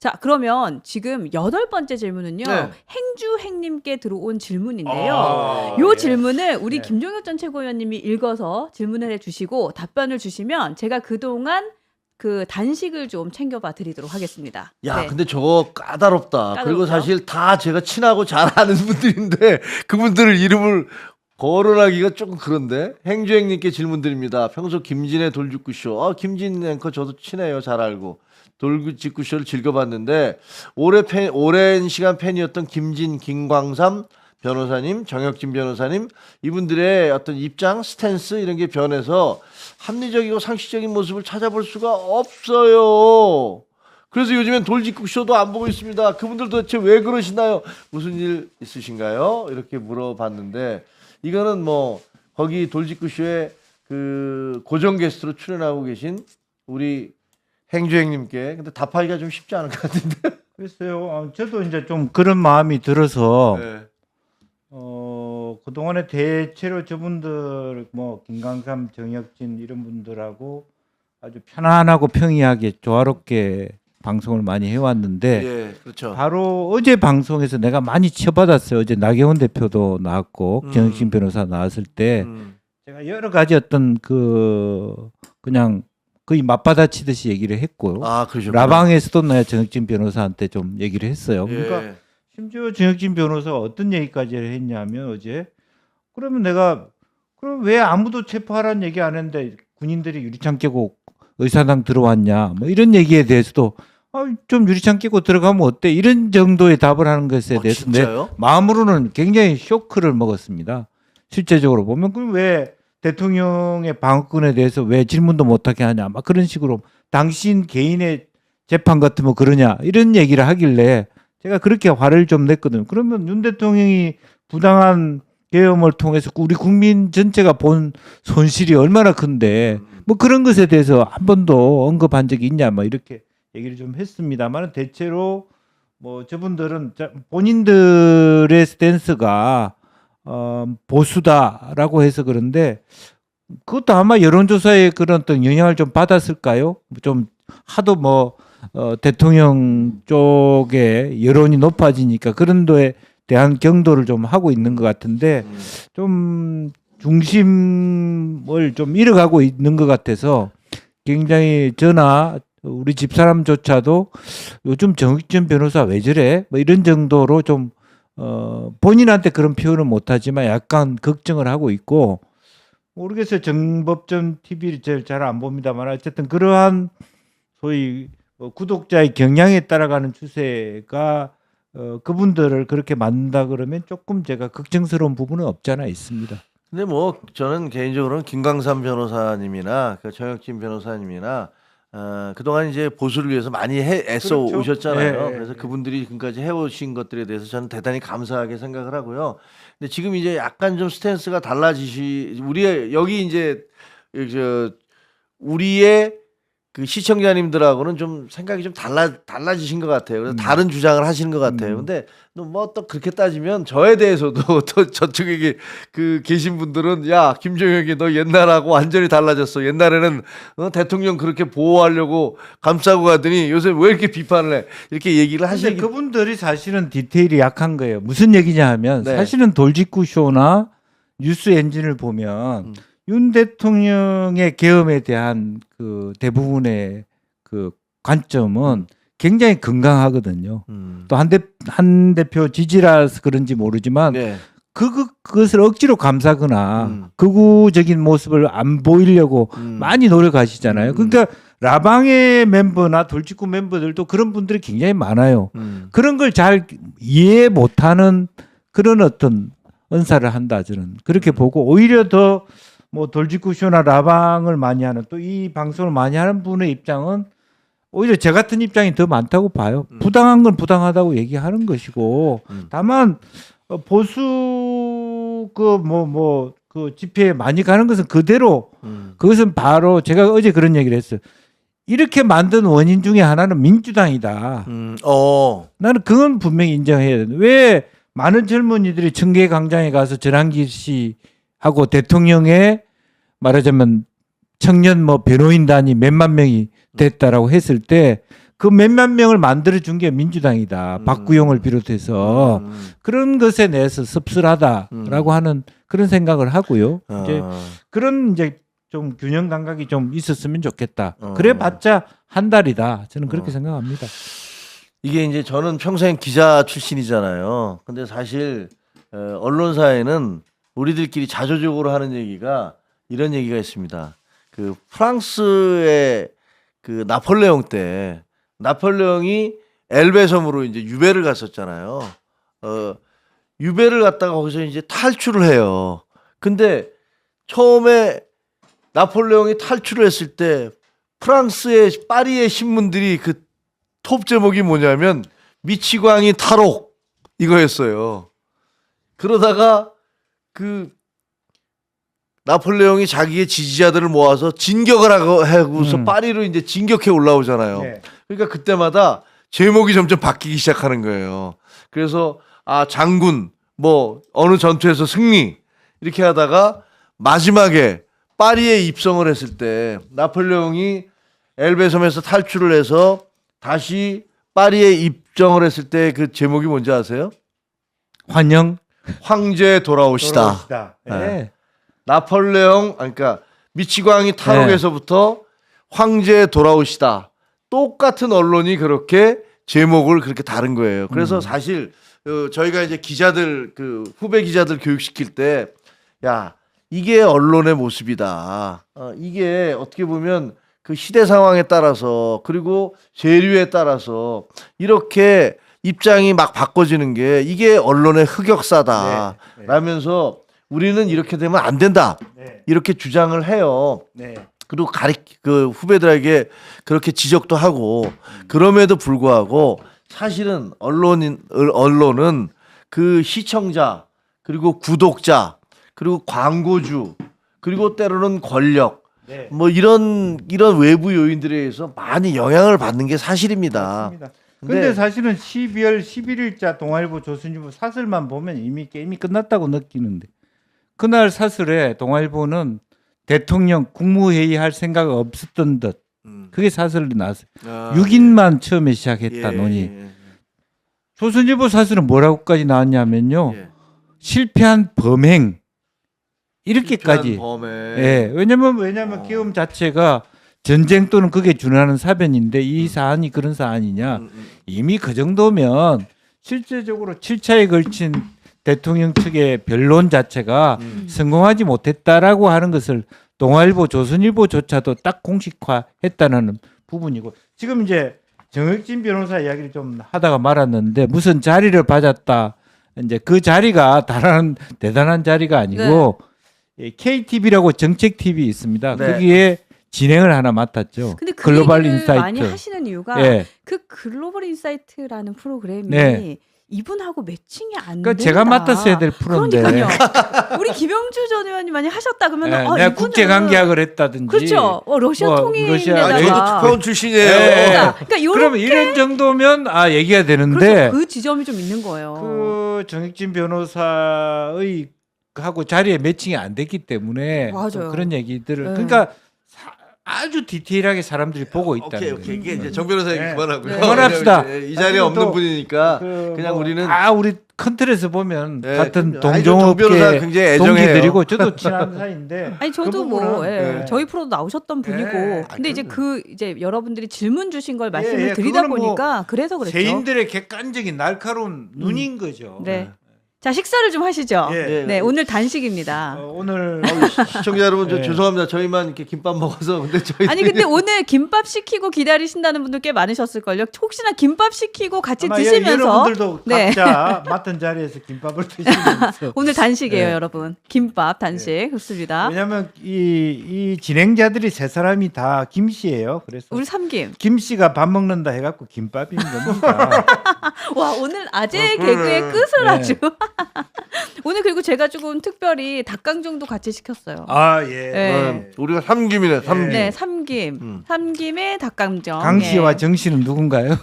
자, 그러면 지금 8번째 질문은요. 네. 행주행님께 들어온 질문인데요. 아, 요 예. 질문을 우리 네. 김종혁 전 최고위원님이 읽어서 질문을 해주시고 답변을 주시면 제가 그동안 그 단식을 좀 챙겨봐 드리도록 하겠습니다. 야, 네. 근데 저거 까다롭다. 그리고 까다롭죠? 사실 다 제가 친하고 잘 아는 분들인데 그분들 이름을 거론하기가 조금 그런데. 행주행님께 질문 드립니다. 평소 김진의 돌직구쇼. 김진 앵커 저도 친해요. 잘 알고. 돌직구쇼를 즐겨봤는데 오랜 시간 팬이었던 김진, 김광삼 변호사님, 정혁진 변호사님 이분들의 어떤 입장, 스탠스 이런 게 변해서 합리적이고 상식적인 모습을 찾아볼 수가 없어요. 그래서 요즘엔 돌직구쇼도 안 보고 있습니다. 그분들 도대체 왜 그러시나요? 무슨 일 있으신가요? 이렇게 물어봤는데 이거는 뭐 거기 돌직구쇼에 그 고정 게스트로 출연하고 계신 우리 행주행님께 근데 답하기가 좀 쉽지 않을 것 같은데. 글쎄요. 저도 이제 좀 그런 마음이 들어서 네. 그동안에 대체로 저분들 뭐 김강삼, 정혁진 이런 분들하고 아주 편안하고 평이하게 조화롭게 방송을 많이 해왔는데 예, 그렇죠. 바로 어제 방송에서 내가 많이 쳐받았어요. 어제 나경원 대표도 나왔고 정혁진 변호사 나왔을 때 제가 여러 가지 어떤 그냥 거의 맞받아치듯이 얘기를 했고요. 아, 그러죠. 라방에서도 내가 정혁진 변호사한테 좀 얘기를 했어요. 그러니까 예. 심지어 정혁진 변호사가 어떤 얘기까지 했냐면 어제 그러면 내가 그럼 왜 아무도 체포하라는 얘기 안 했는데 군인들이 유리창 깨고 의사당 들어왔냐 뭐 이런 얘기에 대해서도 좀 유리창 깨고 들어가면 어때 이런 정도의 답을 하는 것에 대해서 내 진짜요? 마음으로는 굉장히 쇼크를 먹었습니다. 실제적으로 보면 그럼 왜 대통령의 방어권에 대해서 왜 질문도 못하게 하냐 막 그런 식으로 당신 개인의 재판 같으면 그러냐 이런 얘기를 하길래 제가 그렇게 화를 좀 냈거든요. 그러면 윤 대통령이 부당한 계엄을 통해서 우리 국민 전체가 본 손실이 얼마나 큰데 뭐 그런 것에 대해서 한 번도 언급한 적이 있냐 뭐 이렇게 얘기를 좀 했습니다만 대체로 뭐 저분들은 본인들의 스탠스가 보수다라고 해서 그런데 그것도 아마 여론조사에 그런 어떤 영향을 좀 받았을까요? 좀 하도 뭐 대통령 쪽에 여론이 높아지니까 그런 도에 대한 경도를 좀 하고 있는 것 같은데 좀 중심을 좀 잃어가고 있는 것 같아서 굉장히 저나 우리 집사람조차도 요즘 정익진 변호사 왜 저래? 뭐 이런 정도로 좀 본인한테 그런 표현은 못하지만 약간 걱정을 하고 있고 모르겠어요. 정법전 TV를 잘 안 봅니다만 어쨌든 그러한 소위 구독자의 경향에 따라가는 추세가 그분들을 그렇게 만든다 그러면 조금 제가 걱정스러운 부분은 없지 않아 있습니다. 근데 뭐 저는 개인적으로는 김광삼 변호사님이나 그 정혁진 변호사님이나 그동안 이제 보수를 위해서 많이 애써 그렇죠. 오셨잖아요. 예, 그래서 예. 그분들이 지금까지 해오신 것들에 대해서 저는 대단히 감사하게 생각을 하고요. 근데 지금 이제 약간 좀 스탠스가 우리의 여기 이제 우리의 그 시청자님들하고는 좀 생각이 좀 달라지신 것 같아요. 그래서 다른 주장을 하시는 것 같아요. 근데 뭐 또 그렇게 따지면 저에 대해서도 또 저쪽에 계신 분들은 야 김종혁이 너 옛날하고 완전히 달라졌어. 옛날에는 대통령 그렇게 보호하려고 감싸고 가더니 요새 왜 이렇게 비판을 해? 이렇게 얘기를 근데 하시기. 그분들이 사실은 디테일이 약한 거예요. 무슨 얘기냐 하면 네. 사실은 돌직구 쇼나 뉴스 엔진을 보면 윤 대통령의 계엄에 대한 그 대부분의 그 관점은 굉장히 건강하거든요. 또 한 대표 지지라서 그런지 모르지만 네. 그것을 억지로 감싸거나 극우적인 모습을 안 보이려고 많이 노력하시잖아요. 그러니까 라방의 멤버나 돌직구 멤버들도 그런 분들이 굉장히 많아요. 그런 걸 잘 이해 못하는 그런 어떤 언사를 한다 저는 그렇게 보고 오히려 더 뭐 돌직구쇼나 라방을 많이 하는 또 이 방송을 많이 하는 분의 입장은 오히려 저 같은 입장이 더 많다고 봐요. 부당한 건 부당하다고 얘기하는 것이고 다만 보수 그 집회에 많이 가는 것은 그대로 그것은 바로 제가 어제 그런 얘기를 했어요. 이렇게 만든 원인 중에 하나는 민주당이다. 나는 그건 분명히 인정해야 된다. 왜 많은 젊은이들이 청계광장에 가서 전환기 씨하고 대통령의 말하자면 청년 뭐 변호인단이 몇만 명이 됐다라고 했을 때 그 몇몇 명을 만들어준 게 민주당이다. 박구용을 비롯해서 그런 것에 대해서 씁쓸하다라고 하는 그런 생각을 하고요. 이제 그런 이제 좀 균형 감각이 좀 있었으면 좋겠다. 그래봤자 한 달이다. 저는 그렇게 생각합니다. 이게 이제 저는 평생 기자 출신이잖아요. 근데 사실 언론사에는 우리들끼리 자조적으로 하는 얘기가 이런 얘기가 있습니다. 그 프랑스의 그 나폴레옹 때 나폴레옹이 엘베 섬으로 이제 유배를 갔었잖아요. 유배를 갔다가 거기서 이제 탈출을 해요. 근데 처음에 나폴레옹이 탈출을 했을 때 프랑스의 파리의 신문들이 그 톱 제목이 뭐냐면 미치광이 탈옥 이거였어요. 그러다가 그 나폴레옹이 자기의 지지자들을 모아서 진격을 하고서 파리로 이제 진격해 올라오잖아요. 네. 그러니까 그때마다 제목이 점점 바뀌기 시작하는 거예요. 그래서 장군 뭐 어느 전투에서 승리 이렇게 하다가 마지막에 파리에 입성을 했을 때 나폴레옹이 엘베섬에서 탈출을 해서 다시 파리에 입정을 했을 때 그 제목이 뭔지 아세요? 환영 황제 돌아오시다. 돌아오시다. 네. 네. 나폴레옹 그러니까 미치광이 탈옥에서부터 황제 돌아오시다. 똑같은 언론이 그렇게 제목을 그렇게 다른 거예요. 그래서 사실 저희가 이제 기자들 그 후배 기자들 교육시킬 때 야 이게 언론의 모습이다. 이게 어떻게 보면 그 시대 상황에 따라서 그리고 세류에 따라서 이렇게 입장이 막 바꿔지는 게 이게 언론의 흑역사다. 네. 라면서 우리는 이렇게 되면 안 된다. 네. 이렇게 주장을 해요. 네. 그리고 그 후배들에게 그렇게 지적도 하고 그럼에도 불구하고 사실은 언론은 그 시청자 그리고 구독자 그리고 광고주 그리고 때로는 권력 네. 뭐 이런 외부 요인들에 의해서 많이 영향을 받는 게 사실입니다. 맞습니다. 근데 사실은 12월 11일자 동아일보 조선일보 사설만 보면 이미 게임이 끝났다고 느끼는데 그날 사설에 동아일보는 대통령 국무회의 할 생각 없었던 듯 그게 사설로 나왔어요. 6인만 처음에 시작했다 논의. 조선일보 사설은 뭐라고까지 나왔냐면요. 실패한 범행 이렇게까지. 예. 왜냐면 계엄 자체가 전쟁 또는 그게 준하는 사변인데 이 사안이 그런 사안이냐. 이미 그 정도면 실제적으로 7차에 걸친 대통령 측의 변론 자체가 성공하지 못했다라고 하는 것을 동아일보, 조선일보조차도 딱 공식화했다는 부분이고 지금 이제 정혁진 변호사 이야기를 좀 하다가 말았는데 무슨 자리를 받았다. 이제 그 자리가 대단한 자리가 아니고 KTV라고 정책 TV 있습니다. 네. 거기에 진행을 하나 맡았죠. 근데 그 글로벌 얘기를 인사이트. 많이 하시는 이유가 예. 그 글로벌 인사이트라는 프로그램이 네. 이분하고 매칭이 안 그러니까 된다. 제가 맡았어야 될 프로인데. 그러니까요. 우리 김영주 전 의원이 많이 하셨다 그러면 예, 이분은 내가 국제관계학을 했다든지. 그렇죠. 러시아 뭐, 통일에다가 저도 특파원 출신이에요. 그러니까 요런 그러면 이런 정도면 얘기가 되는데 그렇죠. 그 지점이 좀 있는 거예요. 그 정익진 변호사의 하고 자리에 매칭이 안 됐기 때문에 맞아요. 좀 그런 얘기들을 네. 그러니까 아주 디테일하게 사람들이 보고 있다는 오케이. 거예요. 이게 이제 정 변호사 얘기 네. 그만하고요. 네. 그만합시다. 이 자리에 아니, 없는 또 분이니까 그 그냥 뭐, 우리는 우리 큰 틀에서 보면 네, 같은 그럼요. 아니, 정 변호사 동종업계 굉장히 애정해요. 동기들이고 저도 친한 사이인데 아니 저도 그 뭐 부분은, 예, 저희 프로도 나오셨던 분이고 예. 근데 이제 이제 여러분들이 질문 주신 걸 말씀을 예, 드리다 그거는 뭐 보니까 그래서 그랬죠. 세인들의 객관적인 날카로운 눈인 거죠. 네. 자 식사를 좀 하시죠. 예. 네 오늘 단식입니다. 오늘 시청자 여러분 저 네. 죄송합니다. 저희만 이렇게 김밥 먹어서 근데 저희 아니 근데 오늘 김밥 시키고 기다리신다는 분들 꽤 많으셨을걸요. 혹시나 김밥 시키고 같이 아마 드시면서 여러분들도 네. 각자 맡은 자리에서 김밥을 드시면서 오늘 단식이에요, 네. 여러분. 김밥 단식 좋습니다. 왜냐하면 이 진행자들이 세 사람이 다 김 씨예요. 그래서 우리 삼김. 김 씨가 밥 먹는다 해갖고 김밥인 겁니다. 와 오늘 아재 개그의 끝을 네. 아주. 오늘 그리고 제가 조금 특별히 닭강정도 같이 시켰어요. 아 예. 네. 우리가 삼김이네. 삼김. 네, 삼김. 삼김의 닭강정. 강 씨와 예. 정 씨는 누군가요?